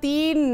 3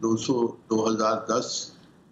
2010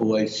OIC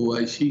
OIC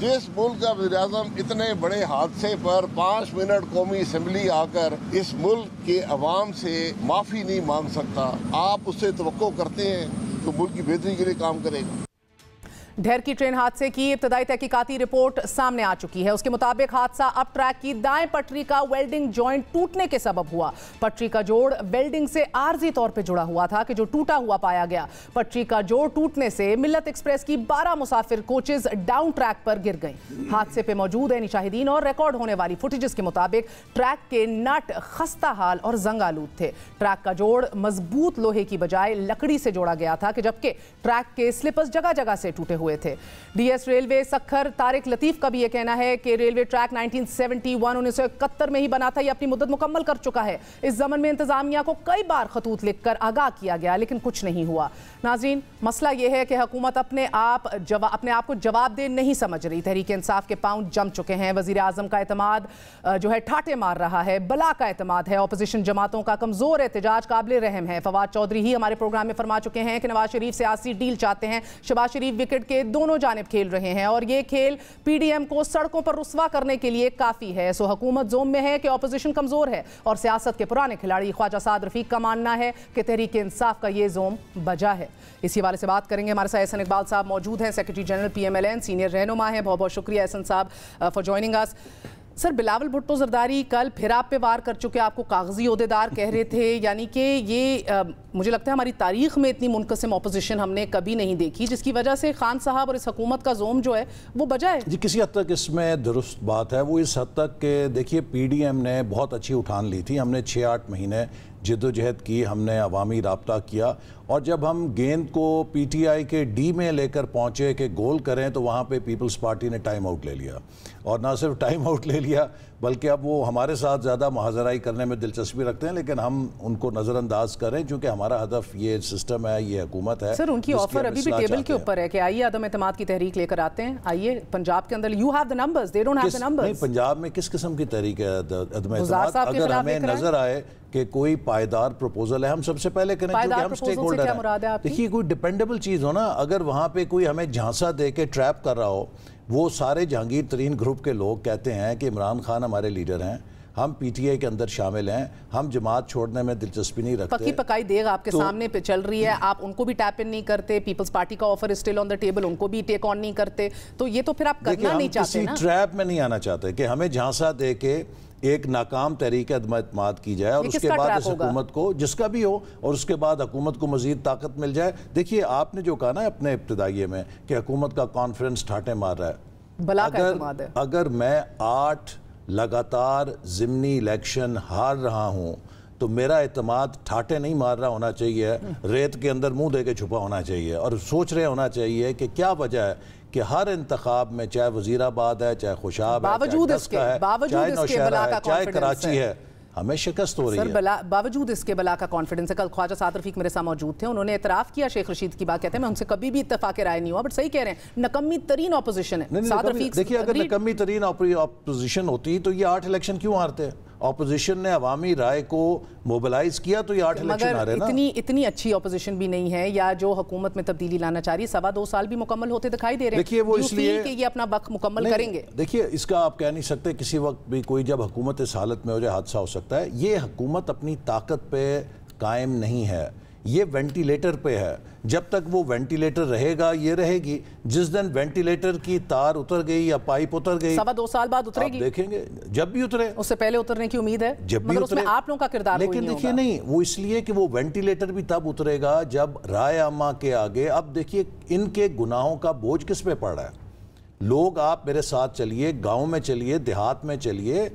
جس ملک کا وزیر اعظم اتنے بڑے حادثے پر 5 منٹ قومی اسمبلی آ کر اس ملک کے عوام سے معافی نہیں مانگ سکتا، آپ اس سے توقع کرتے ہیں تو ملک کی بہتری کے لیے کام کرے گا؟ ڈھیر کی ٹرین حادثے کی ابتدائی تحقیقاتی رپورٹ سامنے آ چکی ہے۔ اس کے مطابق حادثہ اب ٹریک کی دائیں پٹری کا ویلڈنگ جوائنٹ ٹوٹنے کے سبب ہوا۔ پٹری کا جوڑ ویلڈنگ سے عارضی طور پہ جڑا ہوا تھا کہ جو ٹوٹا ہوا پایا گیا۔ پٹری کا جوڑ ٹوٹنے سے ملت ایکسپریس کی 12 مسافر کوچز ڈاؤن ٹریک پر گر گئیں۔ حادثے پہ موجود عینی شاہدین اور ریکارڈ ہونے والی فوٹیجز کے مطابق ٹریک کے نٹ خستہ حال اور زنگ آلود تھے۔ ٹریک کا جوڑ مضبوط لوہے کی بجائے لکڑی سے جوڑا گیا تھا کہ جبکہ ٹریک کے سلپرز جگہ جگہ سے ٹوٹے ہوئے تھے۔ D S railway Sukkur Tariq Latif کا بھی یہ کہنا ہے کہ ریلوے ٹریک 1971 میں ہی بنا تھا، یہ اپنی مدت مکمل کر چکا ہے۔ اس زمن میں انتظامیہ کو کئی بار خطوط لکھ کر آگاہ کیا گیا لیکن کچھ نہیں ہوا۔ ناظرین، مسئلہ یہ ہے کہ حکومت اپنے آپ کو جواب دہ نہیں سمجھ رہی۔ تحریک انصاف کے پاؤں جم چکے ہیں۔ وزیر اعظم کا اعتماد جو ہے ٹھاٹے مار رہا ہے، بلا کا اعتماد ہے۔ اپوزیشن جماعتوں کا کمزور احتجاج قابل رحم ہے۔ فواد چودھری ہی ہمارے پروگرام میں فرما چکے ہیں کہ نواز شریف سیاسی ڈیل چاہتے ہیں۔ شہباز شریف وکٹ کے دونوں جانب کھیل رہے ہیں اور یہ کھیل پی ڈی ایم کو سڑکوں پر رسوا کرنے کے لیے کافی ہے۔ سو حکومت زوم میں ہے کہ اپوزیشن کمزور ہے اور سیاست کے پرانے کھلاڑی خواجہ سعد رفیق کا ماننا ہے کہ تحریک انصاف کا یہ زوم بجا ہے۔ اسی حوالے سے بات کریں گے، ہمارے ساتھ احسن اقبال صاحب موجود ہیں، secretary general P M L N, senior رہنما ہیں۔ بہت بہت شکریہ احسن صاحب فار جوائننگ اس۔ سر، بلاول بھٹو زرداری کل پھر آپ پہ وار کر چکے، آپ کو کاغذی عہدیدار کہہ رہے تھے، یعنی کہ یہ مجھے لگتا ہے ہماری تاریخ میں اتنی منقسم اپوزیشن ہم نے کبھی نہیں دیکھی، جس کی وجہ سے خان صاحب اور اس حکومت کا زوم جو ہے وہ بجا ہے۔ جی، کسی حد تک اس میں درست بات ہے، وہ اس حد تک کہ دیکھیے پی ڈی ایم نے بہت اچھی اٹھان لی تھی۔ ہم نے 6-8 مہینے جد و جہد کی، ہم نے عوامی رابطہ کیا اور جب ہم گیند کو پی ٹی آئی کے ڈی میں لے کر پہنچے کہ گول کریں تو وہاں پہ پیپلز پارٹی نے ٹائم آؤٹ لے لیا، اور نہ صرف ٹائم آؤٹ لے لیا بلکہ اب وہ ہمارے ساتھ زیادہ محاذرائی کرنے میں دلچسپی رکھتے ہیں، لیکن ہم ان کو نظر انداز کریں چونکہ ہمارا ہدف یہ سسٹم ہے، یہ حکومت ہے۔ سر، ان کی آفر ابھی بھی ٹیبل کے اوپر ہے کہ آئیے عدم اعتماد کی تحریک لے کر آتے ہیں، آئیے پنجاب کے اندر you have the numbers, they don't have the numbers. نہیں، پنجاب میں کس قسم کی تحریک ہے عدم اعتماد؟ اگر ہمیں نظر آئے کہ کوئی پائیدار پروپوزل ہے، ہم سب سے پہلے کریں کیونکہ ہم سٹیک ہولڈر ہیں۔ دیکھیے، کوئی ڈیپینڈیبل چیز ہو نا، اگر وہاں پہ کوئی ہمیں جھانسا دے کے ٹریپ کر رہا ہو، وہ سارے جہانگیر ترین گروپ کے لوگ کہتے ہیں کہ عمران خان ہمارے لیڈر ہیں، ہم پی ٹی آئی کے اندر شامل ہیں، ہم جماعت چھوڑنے میں دلچسپی نہیں رکھتے۔ پکی پکائی دیگ آپ کے سامنے پہ چل رہی ہے، آپ ان کو بھی ٹیپ ان نہیں کرتے، پیپلز پارٹی کا offer still on the table, ان کو بھی ٹیک آن نہیں کرتے، تو یہ تو پھر آپ کرنا نہیں چاہتے نا۔ ہم کسی ٹریپ میں نہیں آنا چاہتے کہ ہمیں جھانسا دے کے ایک ناکام تحریک عدم اعتماد کی جائے اور اس کے بعد اس حکومت کو، جس کا بھی ہو، اور اس کے بعد حکومت کو مزید طاقت مل جائے۔ دیکھیے، آپ نے جو کہا نا اپنے ابتدائیے میں کہ حکومت کا کانفیڈنس ٹھاٹے مار رہا ہے، اگر میں 8 لگاتار ضمنی الیکشن ہار رہا ہوں تو میرا اعتماد ٹھاٹے نہیں مار رہا ہونا چاہیے، ریت کے اندر منہ دے کے چھپا ہونا چاہیے، اور سوچ رہے ہونا چاہیے کہ کیا وجہ ہے کہ ہر انتخاب میں، چاہے وزیر آباد ہے، چاہے خوشاب ہے، چاہے ڈسکا ہے، چاہے نوشہرہ ہے، چاہے کراچی ہے، ہمیں شکست ہو رہی ہے۔ باوجود اس کے بلا کا کانفیڈنس ہے۔ کل خواجہ سعد رفیق میرے ساتھ موجود تھے، انہوں نے اعتراف کیا شیخ رشید کی بات، کہتے ہیں میں ان سے کبھی بھی اتفاق رائے نہیں ہوا، بٹ صحیح کہہ رہے ہیں، نکمی ترین اپوزیشن ہے سعد رفیق۔ دیکھیے، اگر نکمی ترین اپوزیشن ہوتی تو یہ 8 الیکشن کیوں ہارتے؟ اپوزیشن نے عوامی رائے کو موبلائز کیا تو یہ 8 الیکشن آ رہے نا۔ اتنی اچھی اپوزیشن بھی نہیں ہے، یا جو حکومت میں تبدیلی لانا چاہ رہی ہے، 2.25 سال بھی مکمل ہوتے دکھائی دے رہے ہیں۔ دیکھیے، وہ اس لیے کہ یہ اپنا وقت مکمل کریں گے۔ دیکھیے، اس کا آپ کہہ نہیں سکتے، کسی وقت بھی کوئی جب حکومت اس حالت میں ہو جائے حادثہ ہو سکتا ہے۔ یہ حکومت اپنی طاقت پہ قائم نہیں ہے، یہ وینٹیلیٹر پہ ہے۔ جب تک وہ وینٹیلیٹر رہے گا، یہ رہے گی، جس دن وینٹیلیٹر کی تار اتر گئی یا پائپ اتر گئی، 2.25 سال بعد اترے گی، آپ دیکھیں گے، جب بھی اترے، اس سے پہلے اترنے کی امید ہے، جب بھی مگر اس میں آپ لوگوں کا کردار کوئی نہیں ہوگا۔ لیکن دیکھیے، نہیں، وہ اس لیے کہ وہ وینٹیلیٹر بھی تب اترے گا جب رائے عامہ کے آگے، اب دیکھیے ان کے گناہوں کا بوجھ کس پہ پڑ رہا ہے۔ لوگ، آپ میرے ساتھ چلیے، گاؤں میں چلیے، دیہات میں چلیے،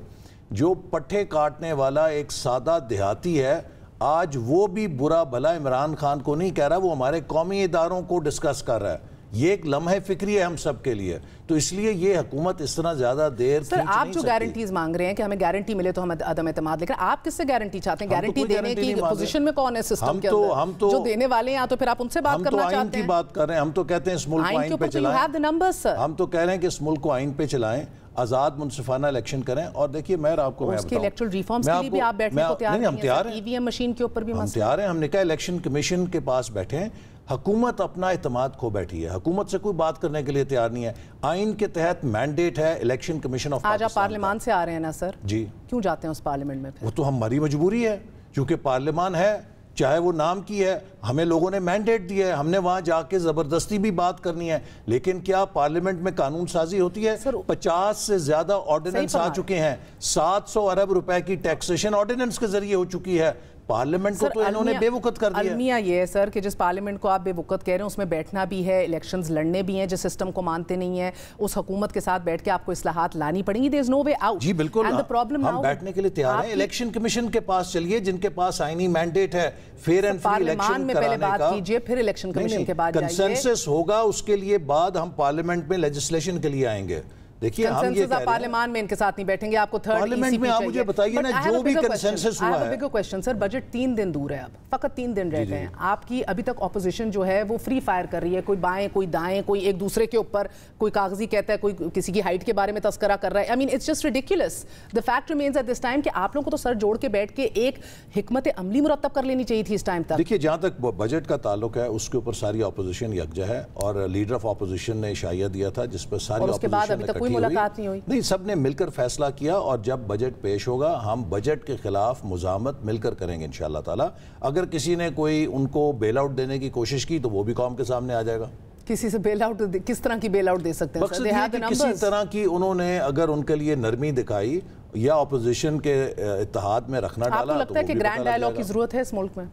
جو پٹھے کاٹنے والا ایک سادہ دیہاتی ہے، آج وہ بھی برا بھلا عمران خان کو نہیں کہہ رہا، وہ ہمارے قومی اداروں کو ڈسکس کر رہا ہے۔ یہ ایک لمحہ فکری ہے ہم سب کے لیے، تو اس لیے یہ حکومت اس طرح زیادہ دیر سر، آپ جو گارنٹیز مانگ رہے ہیں کہ ہمیں گارنٹی ملے تو ہم عدم اعتماد، لیکن آپ کس سے گارنٹی چاہتے ہیں؟ گارنٹی دینے کی پوزیشن میں کون ہے سسٹم کے اندر؟ جو دینے والے ہیں، تو پھر آپ ان سے بات کرنا چاہتے ہیں؟ ہم تو آئین کی بات کر رہے ہیں، ہم تو کہتے ہیں اس ملک کو آئین پہ چلائیں، ہم تو کہہ رہے ہیں کہ اس ملک کو آئین پہ چلائیں، آزاد منصفانہ الیکشن کریں۔ اور دیکھیے، میں آپ کو اس کے الیکٹرل ریفارمز کے لیے بھی آپ بیٹھنے کو تیار ہیں؟ ہم تیار ہیں، ای وی ایم مشین کے اوپر بھی ہم تیار ہیں، ہم نے کہا الیکشن کمیشن کے پاس بیٹھیں، حکومت اپنا اعتماد کھو بیٹھی ہے, حکومت سے کوئی بات کرنے کے لیے تیار نہیں ہے. آئین کے تحت مینڈیٹ ہے الیکشن کمیشن آف پاکستان. آج آپ پارلیمان سے آ رہے ہیں نا سر, جی کیوں جاتے ہیں اس پارلیمنٹ میں؟ وہ تو ہماری مجبوری ہے, کیونکہ پارلیمان ہے, چاہے وہ نام کی ہے, ہمیں لوگوں نے مینڈیٹ دیا ہے, ہم نے وہاں جا کے زبردستی بھی بات کرنی ہے. لیکن کیا پارلیمنٹ میں قانون سازی ہوتی ہے؟ 50 سے زیادہ آرڈیننس آ چکے ہیں, 700 ارب روپے کی ٹیکسیشن آرڈیننس کے ذریعے ہو چکی ہے. پارلیمنٹ کو تو انہوں نے بے وقت کر دیا. المیہ یہ ہے سر کہ جس پارلیمنٹ کو آپ بے وقت کہہ رہے ہیں اس میں بیٹھنا بھی ہے, الیکشنز لڑنے بھی ہیں, جس سسٹم کو مانتے نہیں ہیں, اس حکومت کے ساتھ بیٹھ کے آپ کو اصلاحات لانی پڑیں گی. there is no way out. جی بالکل, ہم بیٹھنے کے لیے تیار ہیں. الیکشن کمیشن کے پاس چلیے, جن کے پاس آئینی مینڈیٹ ہے فیئر اینڈ فری الیکشن کرانے کا. بات کیجئے, پھر الیکشن کمیشن کے بعد جائیے. کنسنسس ہوگا, اس کے لیے بعد ہم پارلیمنٹ میں لیجسلیشن کے لیے آئیں گے. دیکھیے ہم یہ کہہ رہے ہیں پارلیمان میں ان کے ساتھ نہیں بیٹھیں گے, آپ کو تھرڈ پارلیمنٹ میں آپ مجھے بتائیے نا جو بھی کنسنسس ہوا ہے. بگ کوسچن سر, بجٹ 3 دن دور ہے, اب فقط 3 دن رہ گئے ہیں. آپ کی ابھی تک اپوزیشن جو ہے وہ فری فائر کر رہی ہے, کوئی بائیں کوئی دائیں, کوئی ایک دوسرے کے اوپر, کوئی کاغذی کہتا ہے, کوئی کسی کی ہائٹ کے بارے میں تذکرہ کر رہا ہے. I mean it's just ridiculous. The fact remains at this time کہ آپ لوگوں کو تو سر جوڑ کے بیٹھ کے ایک حکمت عملی مرتب کر لینی چاہیے تھی اس ٹائم تک. دیکھیے جہاں تک بجٹ کا تعلق ہے اس کے اوپر ساری اپوزیشن یکجا ہے, اور لیڈر آف اپوزیشن نے اشاعیہ دیا تھا جس پر ساری اپوزیشن نے ابھی تک کوئی ملاقات نہیں ہوئی. نہیں, سب نے مل کر فیصلہ کیا, اور جب بجٹ پیش ہوگا ہم بجٹ کے خلاف مزاحمت مل کر کریں گے انشاءاللہ تعالی. اگر کسی نے کوئی ان کو بیل آؤٹ دینے کی کوشش کی تو وہ بھی قوم کے سامنے آ جائے گا. کسی سے بیل آؤٹ کس طرح کی بیل آؤٹ دے سکتے ہیں؟ مقصد یہ کہ کسی طرح کی انہوں نے اگر ان کے لیے نرمی دکھائی یا اپوزیشن کے اتحاد میں رکھنا ڈالا. آپ کو لگتا ہے کہ گرینڈ ڈائیلاگ کی ضرورت ہے اس ملک میں؟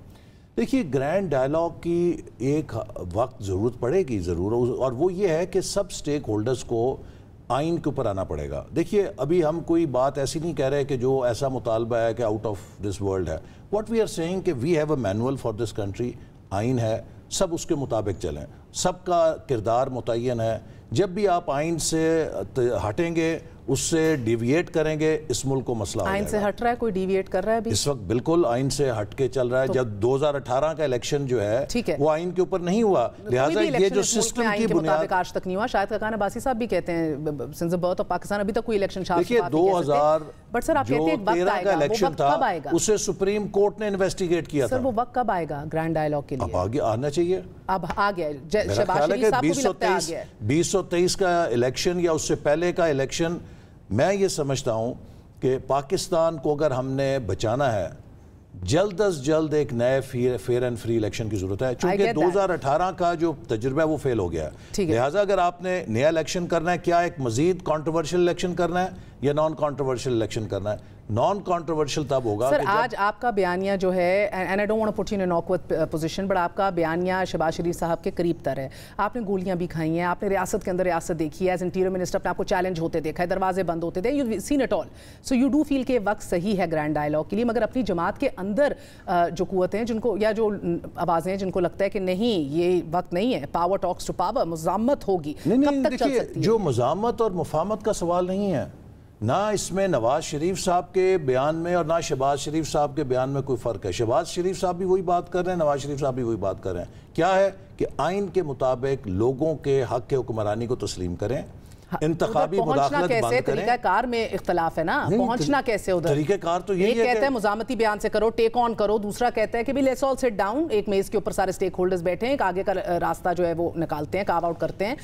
دیکھیے گرینڈ ڈائیلاگ کی ایک وقت ضرورت پڑے گی ضرور, اور وہ یہ ہے کہ سب سٹیک ہولڈرز کو آئین کے اوپر آنا پڑے گا. دیکھیے ابھی ہم کوئی بات ایسی نہیں کہہ رہے کہ جو ایسا مطالبہ ہے کہ آؤٹ آف دس ورلڈ ہے. واٹ وی آر سیئنگ کہ we have a manual for this country, آئین ہے, سب اس کے مطابق چلیں, سب کا کردار متعین ہے. جب بھی آپ آئین سے ہٹیں گے, اس سے ڈیویٹ کریں گے, اس ملک کو مسئلہ ہو جائے گا. آئین سے ہٹ رہا ہے, کوئی ڈیویٹ کر رہا ہے اس وقت؟ بالکل آئین سے ہٹ کے چل رہا ہے. جب 2018 کا الیکشن جو ہے وہ آئین کے اوپر نہیں ہوا, لہٰذا یہ جو سسٹم کی بنیاد آج تک نہیں ہوا. شاید کاکان عباسی صاحب بھی کہتے ہیں since the birth of Pakistan ابھی تک کوئی الیکشن شاید دیکھیے 2013 کا الیکشن تھا اسے سپریم کورٹ نے انویسٹیگیٹ کیا تھا. سر وہ وقت کب آئے گا گرینڈ ڈائیلاگ کے لیے؟ اب آگے آنا چاہیے. اب آ گیا شہباز شریف صاحب کو بھی لگتا ہے آ گیا ہے. 2023 کا الیکشن یا اس سے پہلے کا الیکشن, میں یہ سمجھتا ہوں کہ پاکستان کو اگر ہم نے بچانا ہے جلد از جلد ایک نئے فیئر اینڈ فری الیکشن کی ضرورت ہے. چونکہ 2018 کا جو تجربہ ہے وہ فیل ہو گیا ہے. لہٰذا اگر آپ نے نیا الیکشن کرنا ہے, کیا ایک مزید کانٹروورشل الیکشن کرنا ہے یا نان کانٹروورشل الیکشن کرنا ہے؟ نان کانٹروورشل تب ہوگا. سر آج آپ کا بیانیہ جو ہے, and I don't want to put you in an awkward position, but آپ کا بیانیہ شہباز شریف صاحب کے قریب تر ہے. آپ نے گولیاں بھی کھائی ہیں, آپ نے ریاست کے اندر ریاست دیکھی ہے, ایز انٹیریئر منسٹر اپنے آپ کو چیلنج ہوتے دیکھا ہے, دروازے بند ہوتے تھے, you've seen it all. So you do feel کہ وقت صحیح ہے گرینڈ ڈائیلاگ کے لیے, مگر اپنی جماعت کے اندر جو قوتیں ہیں جن کو, یا جو آوازیں ہیں جن کو لگتا ہے کہ نہیں یہ وقت نہیں ہے, پاور ٹاکس ٹو پاور, مزاحمت ہوگی, کب تک چل سکتی ہے؟ جو مزاحمت اور مفاہمت کا سوال نہیں ہے, نہ اس میں نواز شریف صاحب کے بیان میں اور نہ شہباز شریف صاحب کے بیان میں کوئی فرق ہے. شہباز شریف صاحب بھی وہی بات کر رہے ہیں, نواز شریف صاحب بھی وہی بات کر رہے ہیں. کیا ہے کہ آئین کے مطابق لوگوں کے حق کے حکمرانی کو تسلیم کریں, انتخابی مداخلت بند کریں. طریقہ کار میں اختلاف ہے نا, پہنچنا کیسے ادھر؟ طریقہ کار تو یہی ہے, ایک کہتا ہے مزاحمتی بیان سے کرو, ٹیک آن کرو, دوسرا کہتا ہے کہ بھی لیٹس آل سٹ ڈاؤن, ایک میز کے اوپر سارے سٹیک ہولڈرز بیٹھے ہیں, ایک آگے کا راستہ جو ہے وہ نکالتے ہیں, کاو آؤٹ کرتے ہیں.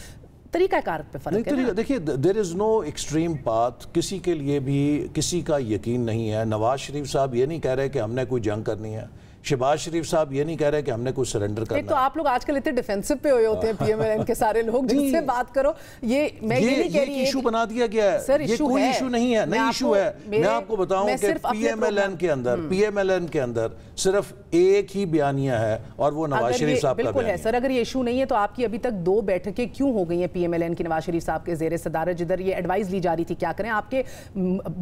طریقہ کار پہ فرق ہے. دیکھیے there is no extreme path, کسی کے لیے بھی کسی کا یقین نہیں ہے. نواز شریف صاحب یہ نہیں کہہ رہے کہ ہم نے کوئی جنگ کرنی ہے, شہباز شریف صاحب یہ نہیں کہہ رہے کہ ہم نے کوئی سرنڈر کرنا ہے. ایک تو آپ لوگ آج کل اتنے ڈیفینسو پہ ہوئے ہوتے ہیں, پی ایم ایل این کے سارے لوگ, جن سے بات کرو, یہ میں یہ نہیں کہہ رہی, یہ ایشو بنا دیا گیا ہے. یہ کوئی ایشو نہیں ہے, نہیں ایشو ہے. میں آپ کو بتاؤں کہ پی ایم ایل این کے اندر صرف ایک ہی بیانیہ ہے, اور وہ نواز شریف صاحب کا بالکل ہے. سر اگر یہ ایشو نہیں ہے تو آپ کی ابھی تک 2 بیٹھکیں کیوں ہو گئی ہیں پی ایم ایل این کی نواز شریف صاحب کے زیر صدارت, جدھر یہ ایڈوائز لی جا رہی تھی کیا کریں؟ آپ کے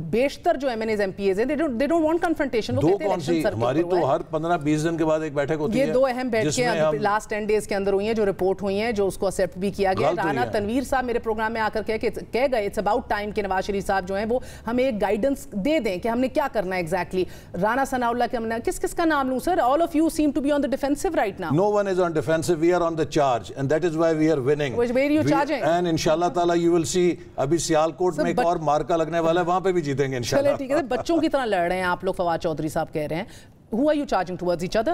بیشتر جو M N A's M P A's ہیں they don't want confrontation. وہ کہتے ہیں الیکشن سر ہماری تو ہر 15-20 دن کے بعد ایک بیٹھک ہوتی ہے. یہ 2 اہم بیٹھکیں لاسٹ 10 ڈیز کے اندر ہوئی ہیں جو رپورٹ ہوئی ہیں, جو اس کو ایکسیپٹ بھی کیا گیا. رانا تنویر صاحب میرے پروگرام میں آ کر کہہ گئے اٹس اباؤٹ ٹائم کہ نواز شریف صاحب جو ہیں وہ ہمیں ایک گائیڈنس دے دیں کہ ہم نے کیا کرنا ہے ایگزیکٹلی. رانا ثناء اللہ کے ہم نے کس کا نام لوں سر؟ all of you seem to be on the defensive right now. No one is on defensive, we are on the charge, and that is why we are winning. Where are you charging? And inshallah ta'ala you will see ابھی سیالکوٹ میں ایک اور مارکا لگنے والا ہے, وہاں پہ بھی جیتیں گے انشاءاللہ. چلے ٹھیک ہے, بچوں کی طرح لڑ رہے ہیں آپ لوگ. فواد چودھری صاحب کہہ رہے ہیں Who are you charging towards each other?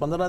15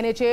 NHA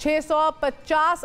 650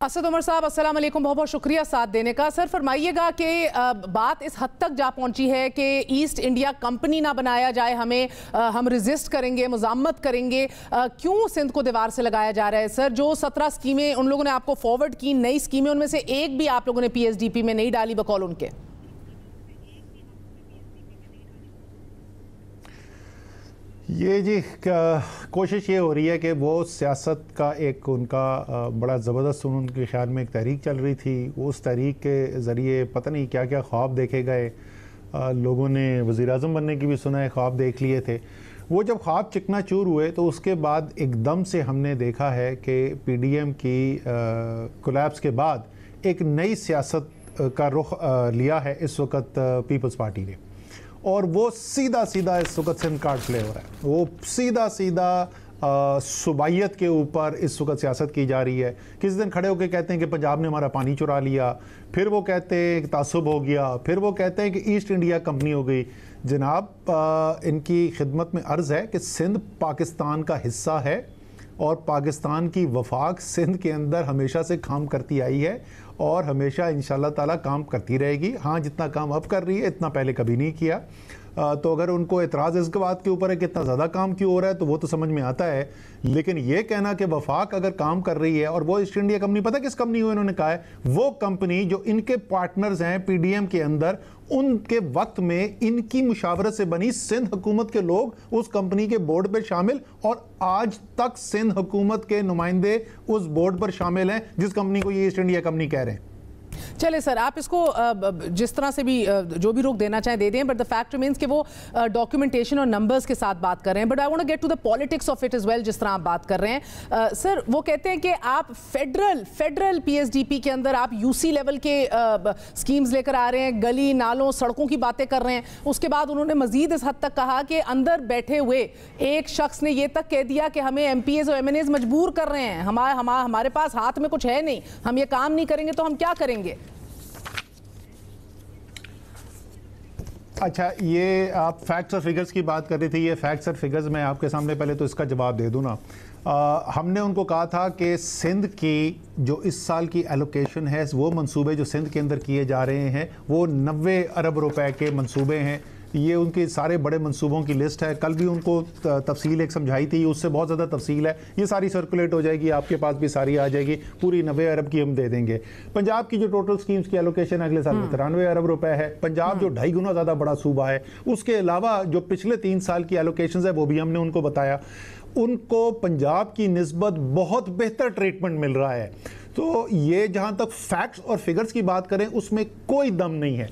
Asad Umar صاحب السلام علیکم، بہت بہت شکریہ ساتھ دینے کا. سر فرمائیے گا کہ بات اس حد تک جا پہنچی ہے کہ ایسٹ انڈیا کمپنی نہ بنایا جائے، ہم ریزسٹ کریں گے، مزاحمت کریں گے. کیوں سندھ کو دیوار سے لگایا جا رہا ہے سر؟ جو 17 اسکیمیں ان لوگوں نے آپ کو فارورڈ کی، نئی اسکیمیں، ان میں سے ایک بھی آپ لوگوں نے پی ایس ڈی پی میں نہیں ڈالی بقول ان کے. یہ جی کوشش یہ ہو رہی ہے کہ وہ سیاست کا ایک ان کا بڑا زبردست ان کے خیال میں ایک تحریک چل رہی تھی. اس تحریک کے ذریعے پتہ نہیں کیا کیا خواب دیکھے گئے. لوگوں نے وزیر اعظم بننے کی بھی سنا ہے، خواب دیکھ لیے تھے. وہ جب خواب چکنا چور ہوئے تو اس کے بعد ایک دم سے ہم نے دیکھا ہے کہ پی ڈی ایم کی کولیپس کے بعد ایک نئی سیاست کا رخ لیا ہے اس وقت پیپلز پارٹی نے. اور وہ سیدھا اس وقت سندھ کارڈ پلے ہو رہا ہے. وہ سیدھا صوبائیت کے اوپر اس وقت سیاست کی جا رہی ہے. کسی دن کھڑے ہو کے کہتے ہیں کہ پنجاب نے ہمارا پانی چرا لیا، پھر وہ کہتے ہیں کہ تعصب ہو گیا، پھر وہ کہتے ہیں کہ ایسٹ انڈیا کمپنی ہو گئی. جناب ان کی خدمت میں عرض ہے کہ سندھ پاکستان کا حصہ ہے اور پاکستان کی وفاق سندھ کے اندر ہمیشہ سے کام کرتی آئی ہے اور ہمیشہ انشاءاللہ تعالیٰ کام کرتی رہے گی. ہاں جتنا کام اب کر رہی ہے اتنا پہلے کبھی نہیں کیا. تو اگر ان کو اعتراض اس کے بات کے اوپر ہے کہ اتنا زیادہ کام کیوں ہو رہا ہے تو وہ تو سمجھ میں آتا ہے. لیکن یہ کہنا کہ وفاق اگر کام کر رہی ہے اور وہ ایسٹ انڈیا کمپنی، پتہ کس کمپنی ہوئی؟ انہوں نے کہا ہے وہ کمپنی جو ان کے پارٹنرز ہیں پی ڈی ایم کے اندر، ان کے وقت میں ان کی مشاورت سے بنی. سندھ حکومت کے لوگ اس کمپنی کے بورڈ پر شامل، اور آج تک سندھ حکومت کے نمائندے اس بورڈ پر شامل ہیں جس کمپنی کو یہ ایسٹ انڈیا کمپنی کہہ رہے ہیں. چلے سر، آپ اس کو جس طرح سے بھی جو بھی روک دینا چاہیں دے دیں، بٹ دا فیکٹ ریمینز کہ وہ ڈاکیومنٹیشن اور نمبرز کے ساتھ بات کر رہے ہیں. But I want to get to the politics of it as well جس طرح آپ بات کر رہے ہیں. سر وہ کہتے ہیں کہ آپ federal P S D P کے اندر آپ یو سی لیول کے اسکیمز لے کر آ رہے ہیں، گلی نالوں سڑکوں کی باتیں کر رہے ہیں. اس کے بعد انہوں نے مزید اس حد تک کہا کہ اندر بیٹھے ہوئے ایک شخص نے یہ تک کہہ دیا کہ ہمیں ایم پی ایز اور ایم این ایز مجبور کر رہے ہیں، ہمارے پاس ہاتھ میں کچھ ہے نہیں، ہم یہ کام نہیں کریں گے تو ہم کیا کریں گے؟ اچھا، یہ آپ فیکٹس اور فگرز کی بات کر رہی تھی. یہ فیکٹس اور فگرز میں آپ کے سامنے پہلے تو اس کا جواب دے دوں نا. ہم نے ان کو کہا تھا کہ سندھ کی جو اس سال کی ایلوکیشن ہے، وہ منصوبے جو سندھ کے اندر کیے جا رہے ہیں وہ 90 ارب روپے کے منصوبے ہیں. یہ ان کے سارے بڑے منصوبوں کی لسٹ ہے. کل بھی ان کو تفصیل ایک سمجھائی تھی، اس سے بہت زیادہ تفصیل ہے. یہ ساری سرکولیٹ ہو جائے گی، آپ کے پاس بھی ساری آ جائے گی. پوری 90 ارب کی ہم دے دیں گے. پنجاب کی جو ٹوٹل سکیمز کی ایلوکیشن اگلے سال میں 93 ارب روپے ہے. پنجاب جو 2.5 گنا زیادہ بڑا صوبہ ہے. اس کے علاوہ جو پچھلے 3 سال کی ایلوکیشنز ہے وہ بھی ہم نے ان کو بتایا. ان کو پنجاب کی نسبت بہت بہتر ٹریٹمنٹ مل رہا ہے. تو یہ جہاں تک فیکٹس اور فگرز کی بات کریں اس میں کوئی دم نہیں ہے.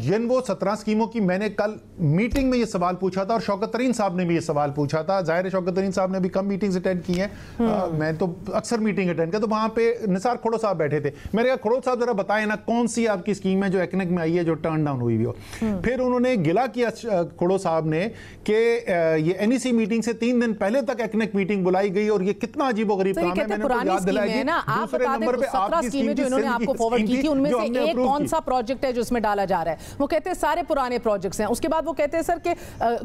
جن وہ 17 اسکیموں کی میں نے کل میٹنگ میں یہ سوال پوچھا تھا اور شوکت ترین صاحب نے بھی یہ سوال پوچھا تھا. ظاہر ہے شوکت ترین صاحب نے بھی کم میٹنگز اٹینڈ کی ہیں، میں تو اکثر میٹنگ اٹینڈ کیا. تو وہاں پہ نثار کھڑو صاحب بیٹھے تھے. میں نے کہا کھڑو صاحب ذرا بتائیں نا کون سی آپ کی اسکیم ہے جو ایکنک میں آئی ہے جو ٹرن ڈاؤن ہوئی ہو. پھر انہوں نے گلا کیا کھڑو صاحب نے کہ یہ این ای سی میٹنگ سے 3 دن پہلے تک ایکنک میٹنگ بلائی گئی اور یہ کتنا عجیب و غریب کام ہے. میں نے ان کو یاد دلایا کہ دوسرے نمبر پہ آپ اسکیمیں جو انہوں نے آپ کو فارورڈ کی تھی ان میں سے ایک کون سا پروجیکٹ ہے جو اس میں ڈالا جا رہا ہے؟ وہ کہتے ہیں سارے پرانے پروجیکٹس ہیں. اس کے بعد وہ کہتے ہیں سر کہ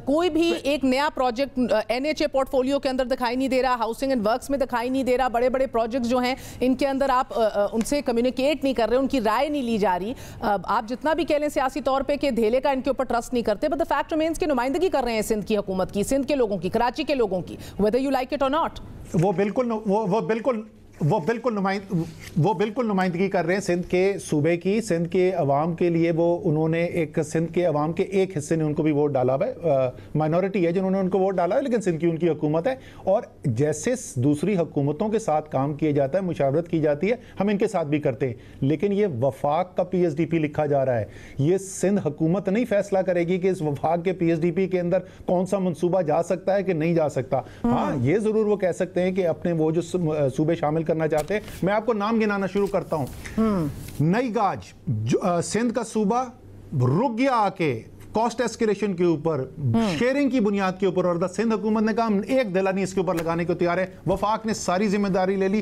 کوئی بھی ایک نیا project N H A portfolio کے اندر دکھائی نہیں دے رہا، ہاؤسنگ اینڈ ورکس میں دکھائی نہیں دے رہا. بڑے بڑے پروجیکٹس جو ہیں ان کے اندر آپ ان سے کمیونیکیٹ نہیں کر رہے، ان کی رائے نہیں لی جا رہی. آپ جتنا بھی کہہ لیں سیاسی طور پہ کہ دھیلے کا ان کے اوپر ٹرسٹ نہیں کرتے، بٹ دا فیکٹ ریمینز کی نمائندگی کر رہے ہیں سندھ کی حکومت کی، سندھ کے لوگوں کی، کراچی کے لوگوں کی، whether you like it or not. وہ بالکل نمائندگی کر رہے ہیں سندھ کے صوبے کی، سندھ کے عوام کے لیے. وہ انہوں نے ایک سندھ کے عوام کے ایک حصے نے ان کو بھی ووٹ ڈالا ہے، مائنورٹی ہے جنہوں نے ان کو ووٹ ڈالا ہے، لیکن سندھ کی ان کی حکومت ہے. اور جیسے دوسری حکومتوں کے ساتھ کام کیا جاتا ہے، مشاورت کی جاتی ہے، ہم ان کے ساتھ بھی کرتے ہیں. لیکن یہ وفاق کا پی ایس ڈی پی لکھا جا رہا ہے. یہ سندھ حکومت نہیں فیصلہ کرے گی کہ اس وفاق کے پی ایس ڈی پی کے اندر کون سا منصوبہ جا سکتا ہے کہ نہیں جا سکتا. ہاں یہ ضرور وہ کہہ سکتے ہیں کہ اپنے وہ جو صوبے شامل کرنا چاہتے ہیں. میں آپ کو نام گنانا شروع کرتا ہوں. نئی گاج سندھ کا صوبہ رک گیا آ کے کاسٹ ایسکیلیشن کے اوپر، شیئرنگ کی بنیاد کے اوپر، اور سندھ حکومت نے کہا ہم ایک دلہ نہیں اس کے اوپر لگانے کو تیار ہے. وفاق نے ساری ذمہ داری لے لی.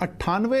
98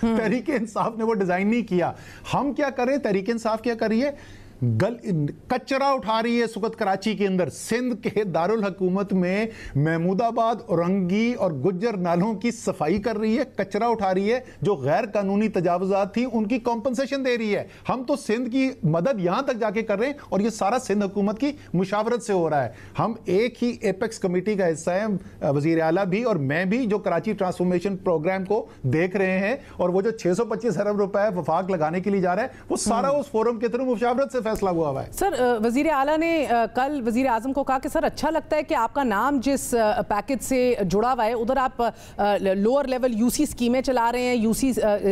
تحریک انصاف نے وہ ڈیزائن نہیں کیا. ہم کیا کریں, تحریک انصاف کیا کر رہی ہے, کچرا اٹھا رہی ہے اس وقت کراچی کے اندر, سندھ کے دارالحکومت میں محمود آباد, اورنگی اور گجر نالوں کی صفائی کر رہی ہے, کچرا اٹھا رہی ہے, جو غیر قانونی تجاوزات تھی ان کی کمپنسیشن دے رہی ہے. ہم تو سندھ کی مدد یہاں تک جا کے کر رہے ہیں, اور یہ سارا سندھ حکومت کی مشاورت سے ہو رہا ہے. ہم ایک ہی ایپیکس کمیٹی کا حصہ ہیں, وزیر اعلیٰ بھی اور میں بھی, جو کراچی ٹرانسفارمیشن پروگرام کو دیکھ رہے ہیں, اور وہ جو 625 ارب روپے وفاق لگانے کے لیے جا رہا ہے, وہ سارا اس فورم کے تھرو مشاورت سے فیصلہ ہوا ہوا ہے. سر, وزیر اعلیٰ نے کل وزیر اعظم کو کہا کہ سر اچھا لگتا ہے کہ آپ کا نام جس پیکج سے جڑا ہوا ہے ادھر آپ لوور لیول یو سی اسکیمیں چلا رہے ہیں, یو سی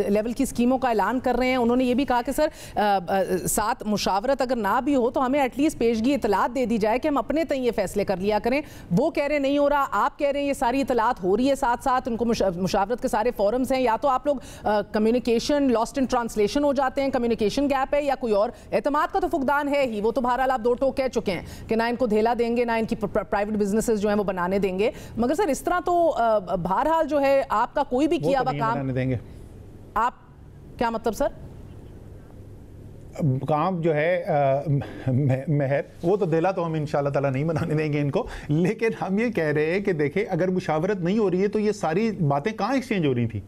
لیول کی اسکیموں کا اعلان کر رہے ہیں. انہوں نے یہ بھی کہا کہ سر ساتھ مشاورت اگر نہ بھی ہو تو ہمیں ایٹ لیسٹ پیشگی اطلاعات دے دی جائے کہ ہم اپنے تئیں یہ فیصلے کر لیا کریں. وہ کہہ رہے نہیں ہو رہا, آپ کہہ رہے ہیں یہ ساری اطلاعات ہو رہی ہے ساتھ ساتھ, ان کو مشاورت کے سارے فورمز ہیں. یا تو آپ لوگ کمیونیکیشن لاسٹ ان ٹرانسلیشن ہو جاتے ہیں, کمیونیکیشن گیپ ہے, یا کوئی اور. اعتماد کا تو فقدان ہے ہی, وہ تو بہرحال آپ دو ٹوک کہہ چکے ہیں کہ نہ ان کو دھیلا دیں گے, نہ ان کی پرائیویٹ بزنسز جو ہیں وہ بنانے دیں گے. مگر سر اس طرح تو بہرحال جو ہے آپ کا کوئی بھی کیا ہوا کام آپ, کیا مطلب سر کام جو ہے مہر, وہ تو دھیلا تو ہم انشاءاللہ تعالیٰ نہیں بنانے دیں گے ان کو. لیکن ہم یہ کہہ رہے ہیں کہ دیکھیں اگر مشاورت نہیں ہو رہی ہے تو یہ ساری باتیں کہاں ایکسچینج ہو رہی تھی.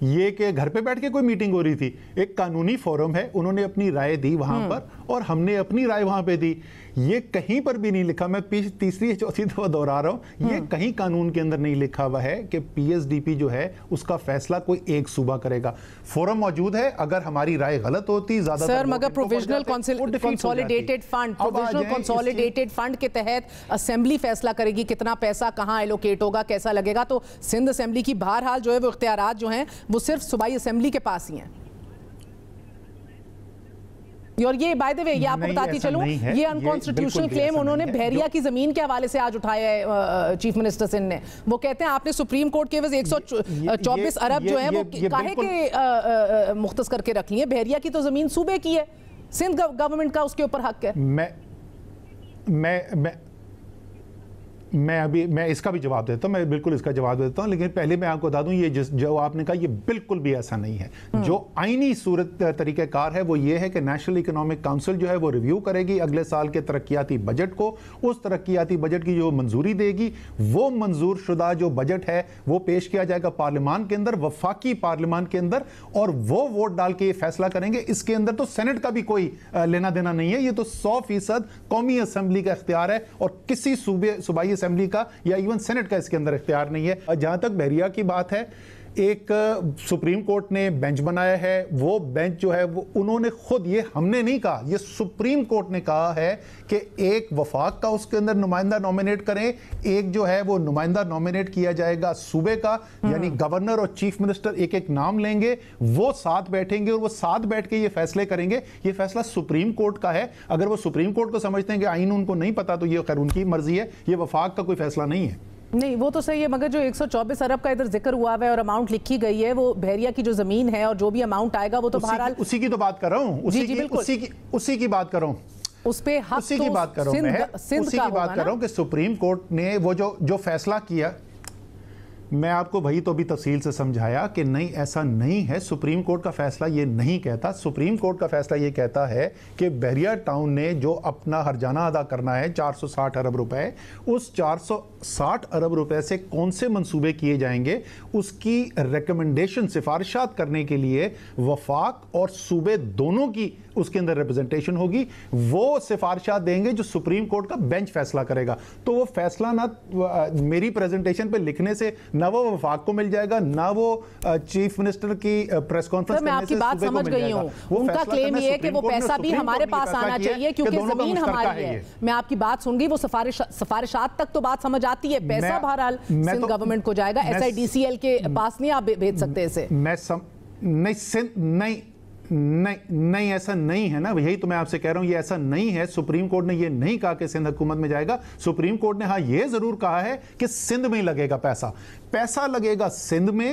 یہ کہ گھر پہ بیٹھ کے کوئی میٹنگ ہو رہی تھی, ایک قانونی فورم ہے, انہوں نے اپنی رائے دی وہاں پر اور ہم نے اپنی رائے وہاں پہ دی. یہ کہیں پر بھی نہیں لکھا, میں تیسری چوتھی دفعہ دوہرا رہا ہوں, یہ کہیں قانون کے اندر نہیں لکھا ہوا ہے کہ پی ایس ڈی پی جو ہے اس کا فیصلہ کوئی ایک صوبہ کرے گا. فورم موجود ہے, اگر ہماری رائے غلط ہوتی زیادہ سر, مگر پروویژنل کنسولیڈیٹڈ فنڈ کے تحت اسمبلی فیصلہ کرے گی کتنا پیسہ کہاں ایلوکیٹ ہوگا, کیسا لگے گا. تو سندھ اسمبلی کی بہرحال جو ہے وہ اختیارات جو ہیں وہ صرف صوبائی اسمبلی کے پاس ہی ہیں. اور یہ بائی دی وے یہ آپ کو بتاتی چلوں, یہ انکانسٹیٹیوشنل کلیم انہوں نے بحریہ کی زمین کے حوالے سے آج اٹھایا ہے چیف منسٹر سندھ نے. وہ کہتے ہیں آپ نے سپریم کورٹ کے 124 ارب جو ہیں وہ کاہے کے مختص کر کے رکھ لی ہیں. بحریہ کی تو زمین صوبے کی ہے, سندھ گورنمنٹ کا اس کے اوپر حق ہے. میں اس کا بھی جواب دیتا ہوں, میں بالکل اس کا جواب دیتا ہوں. لیکن پہلے میں آپ کو بتا دوں, یہ جو آپ نے کہا یہ بالکل بھی ایسا نہیں ہے. جو آئینی صورت طریقہ کار ہے وہ یہ ہے کہ نیشنل اکنامک کاؤنسل جو ہے وہ ریویو کرے گی اگلے سال کے ترقیاتی بجٹ کو. اس ترقیاتی بجٹ کی جو منظوری دے گی, وہ منظور شدہ جو بجٹ ہے وہ پیش کیا جائے گا پارلیمان کے اندر, وفاقی پارلیمان کے اندر, اور وہ ووٹ ڈال کے یہ فیصلہ کریں گے. اس کے اندر تو سینٹ کا بھی کوئی لینا دینا نہیں ہے, یہ تو 100% قومی اسمبلی کا اختیار ہے, اور کسی صوبائی اسمبلی کا یا ایون سینٹ کا اس کے اندر اختیار نہیں ہے. جہاں تک بحریہ کی بات ہے, ایک سپریم کورٹ نے بینچ بنایا ہے, وہ بینچ جو ہے وہ انہوں نے خود, یہ ہم نے نہیں کہا, یہ سپریم کورٹ نے کہا ہے کہ ایک وفاق کا اس کے اندر نمائندہ نومینیٹ کریں, ایک جو ہے وہ نمائندہ نومینیٹ کیا جائے گا صوبے کا, یعنی گورنر اور چیف منسٹر ایک ایک نام لیں گے, وہ ساتھ بیٹھیں گے اور وہ ساتھ بیٹھ کے یہ فیصلے کریں گے. یہ فیصلہ سپریم کورٹ کا ہے. اگر وہ سپریم کورٹ کو سمجھتے ہیں کہ آئین ان کو نہیں پتا تو یہ خیر ان کی مرضی ہے, یہ وفاق کا کوئی فیصلہ نہیں ہے. نہیں وہ تو صحیح ہے, مگر جو 124 ارب کا ادھر ذکر ہوا ہے اور اماؤنٹ لکھی گئی ہے, وہ بحریہ کی جو زمین ہے اور جو بھی اماؤنٹ آئے گا وہ تو بہرحال اسی کی تو بات کر رہا ہوں, اسی کی بات کر رہا ہوں, اس پہ حق اسی کی بات کر رہا ہوں میں, اسی کی بات کر رہا ہوں کہ سپریم کورٹ نے وہ جو فیصلہ کیا, میں آپ کو وہی تو بھی تفصیل سے سمجھایا کہ نہیں ایسا نہیں ہے. سپریم کورٹ کا فیصلہ یہ نہیں کہتا. سپریم کورٹ کا فیصلہ یہ کہتا ہے کہ بحریہ ٹاؤن نے جو اپنا ہرجانہ ادا کرنا ہے 460 ارب روپے, اس 460 ارب روپے سے کون سے منصوبے کیے جائیں گے, اس کی ریکمنڈیشن سفارشات کرنے کے لیے وفاق اور صوبے دونوں کی اس کے اندر ریپرزنٹیشن ہوگی. وہ سفارشات دیں گے جو سپریم کورٹ کا بینچ فیصلہ کرے گا. تو وہ فیصلہ نہ میری پریزنٹیشن پہ لکھنے سے نہ وہ وفاق کو مل جائے گا, نہ وہ چیف منسٹر کی پریس کانفرنس میں آپ کی بات سمجھ گئی ہوں. ان کا کلیم یہ ہے کہ وہ پیسہ بھی ہمارے پاس آنا چاہیے کیونکہ زمین ہماری ہے. میں آپ کی بات سن گئی, وہ سفارشات تک تو بات سمجھ آتی ہے, پیسہ بہرحال سندھ گورنمنٹ کو جائے گا, S I D C L کے پاس نہیں آپ بھیج سکتے اسے. نہیں ایسا نہیں ہے نا, یہی تو میں آپ سے کہہ رہا ہوں, یہ ایسا نہیں ہے. سپریم کورٹ نے یہ نہیں کہا کہ سندھ حکومت میں جائے گا. سپریم کورٹ نے ہاں یہ ضرور کہا ہے کہ سندھ میں ہی لگے گا پیسہ لگے گا سندھ میں,